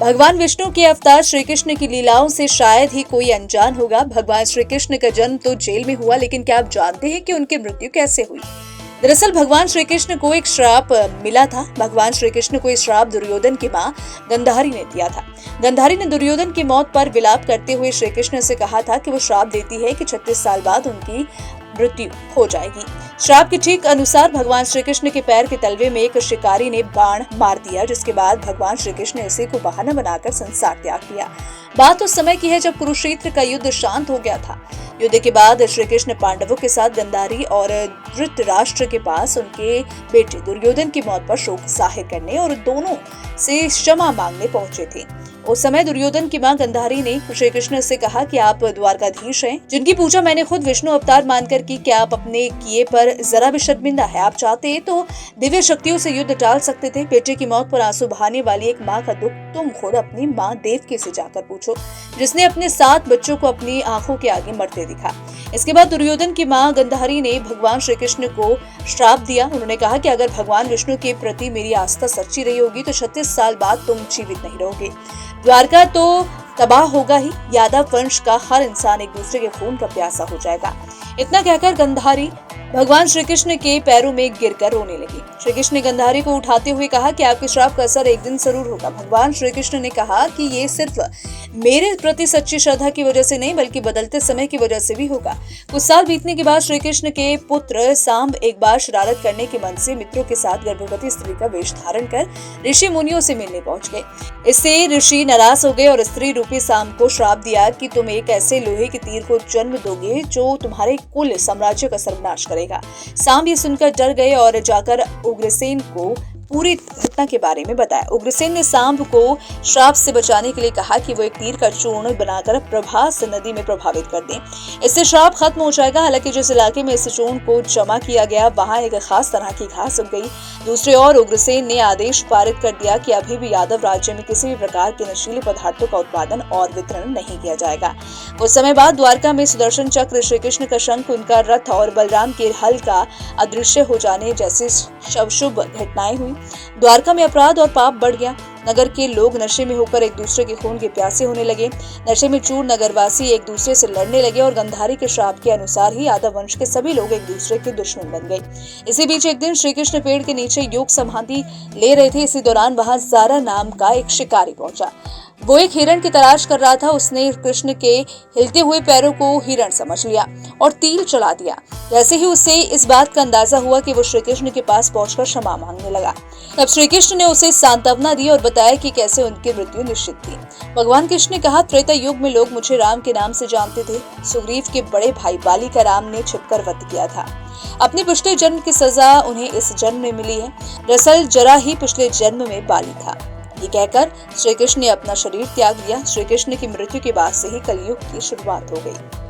भगवान विष्णु के अवतार श्री कृष्ण की लीलाओं से शायद ही कोई अनजान होगा। भगवान श्री कृष्ण का जन्म तो जेल में हुआ, लेकिन क्या आप जानते हैं कि उनकी मृत्यु कैसे हुई? दरअसल भगवान श्री कृष्ण को एक श्राप मिला था। भगवान श्री कृष्ण को इस श्राप दुर्योधन की मां गंधारी ने दिया था। गंधारी ने दुर्योधन की मौत पर विलाप करते हुए श्री कृष्ण से कहा था कि वो श्राप देती है कि 36 साल बाद उनकी मृत्यु हो जाएगी। श्राप के ठीक अनुसार भगवान श्री कृष्ण के पैर के तलवे में एक शिकारी ने बाण मार दिया, जिसके बाद भगवान श्री कृष्ण ने इसी को बहाना बनाकर संसार त्याग दिया। बात उस समय की है जब कुरुक्षेत्र का युद्ध शांत हो गया था। युद्ध के बाद श्री कृष्ण पांडवों के साथ गंधारी और धृतराष्ट्र के पास उनके बेटे दुर्योधन की मौत पर शोक जाहिर करने और दोनों से क्षमा मांगने पहुंचे थे। उस समय दुर्योधन की मां गंधारी ने श्री कृष्ण से कहा कि आप द्वारकाधीश हैं, जिनकी पूजा मैंने खुद विष्णु अवतार मानकर की। क्या आप अपने किए पर जरा भी शर्मिंदा है? आप चाहते तो दिव्य शक्तियों से युद्ध टाल सकते थे। बेटे की मौत पर आंसू बहाने वाली एक माँ का दुख तुम खुद अपनी माँ देवकी से जाकर पूछो, जिसने अपने 7 बच्चों को अपनी आंखों के आगे मरते दिखा। इसके बाद दुर्योधन की मां गंधारी ने भगवान श्री कृष्ण को श्राप दिया। उन्होंने कहा कि अगर भगवान विष्णु के प्रति मेरी आस्था सच्ची रही होगी तो 36 साल बाद तुम जीवित नहीं रहोगे। द्वारका तो तबाह होगा ही, यादव वंश का हर इंसान एक दूसरे के खून का प्यासा हो जाएगा। इतना कहकर गंधारी भगवान श्री कृष्ण के पैरों में गिरकर रोने लगी। श्री कृष्ण ने गंधारी को उठाते हुए कहा कि आपके श्राप का असर एक दिन जरूर होगा। भगवान श्री कृष्ण ने कहा कि ये सिर्फ मेरे प्रति सच्ची श्रद्धा की वजह से नहीं, बल्कि बदलते समय की वजह से भी होगा। कुछ साल बीतने के बाद श्री कृष्ण के पुत्र सांब एक बार शरारत करने के मन से मित्रों के साथ गर्भवती स्त्री का वेश धारण कर ऋषि मुनियों से मिलने पहुंच गए। इससे ऋषि नाराज हो गए और स्त्री रूपी सांब को श्राप दिया कि तुम एक ऐसे लोहे के तीर को जन्म दोगे जो तुम्हारे कुल साम्राज्य का सर्वनाश करेगा। सांब ये सुनकर डर गए और जाकर उग्रसेन को पूरी घटना के बारे में बताया। उग्रसेन ने सांब को श्राप से बचाने के लिए कहा कि वो एक तीर का चूर्ण बनाकर प्रभास नदी में प्रभावित कर दें, इससे श्राप खत्म हो जाएगा। हालांकि जिस इलाके में इस चूर्ण को जमा किया गया वहां एक खास तरह की घास उग गई। दूसरी ओर उग्रसेन ने आदेश पारित कर दिया कि अभी भी यादव राज्य में किसी भी प्रकार के नशीले पदार्थों का उत्पादन और वितरण नहीं किया जाएगा। कुछ समय बाद द्वारका में सुदर्शन चक्र, श्री कृष्ण का शंख, उनका रथ और बलराम के हल का अदृश्य हो जाने जैसी शुभ घटनाएं हुई। द्वारका में अपराध और पाप बढ़ गया। नगर के लोग नशे में होकर एक दूसरे के खून के प्यासे होने लगे। नशे में चूर नगरवासी एक दूसरे से लड़ने लगे और गंधारी के श्राप के अनुसार ही यादव वंश के सभी लोग एक दूसरे के दुश्मन बन गए। इसी बीच एक दिन श्री कृष्ण पेड़ के नीचे योग समाधि ले रहे थे। इसी दौरान वहां जारा नाम का एक शिकारी पहुंचा। वो एक हिरण की तलाश कर रहा था। उसने कृष्ण के हिलते हुए पैरों को हिरण समझ लिया और तीर चला दिया। जैसे ही उसे इस बात का अंदाजा हुआ कि वो श्री कृष्ण के पास पहुंचकर क्षमा मांगने लगा, तब श्री कृष्ण ने उसे सांत्वना दी और बताया कि कैसे उनकी मृत्यु निश्चित थी। भगवान कृष्ण ने कहा, त्रेता युग में लोग मुझे राम के नाम से जानते थे। सुग्रीव के बड़े भाई बाली का राम ने छिपकर वध किया था। अपने पिछले जन्म की सजा उन्हें इस जन्म में मिली है। दरअसल जरा ही पिछले जन्म में बाली था। ये कहकर श्री कृष्ण ने अपना शरीर त्याग दिया। श्री कृष्ण की मृत्यु के बाद से ही कलयुग की शुरुआत हो गई।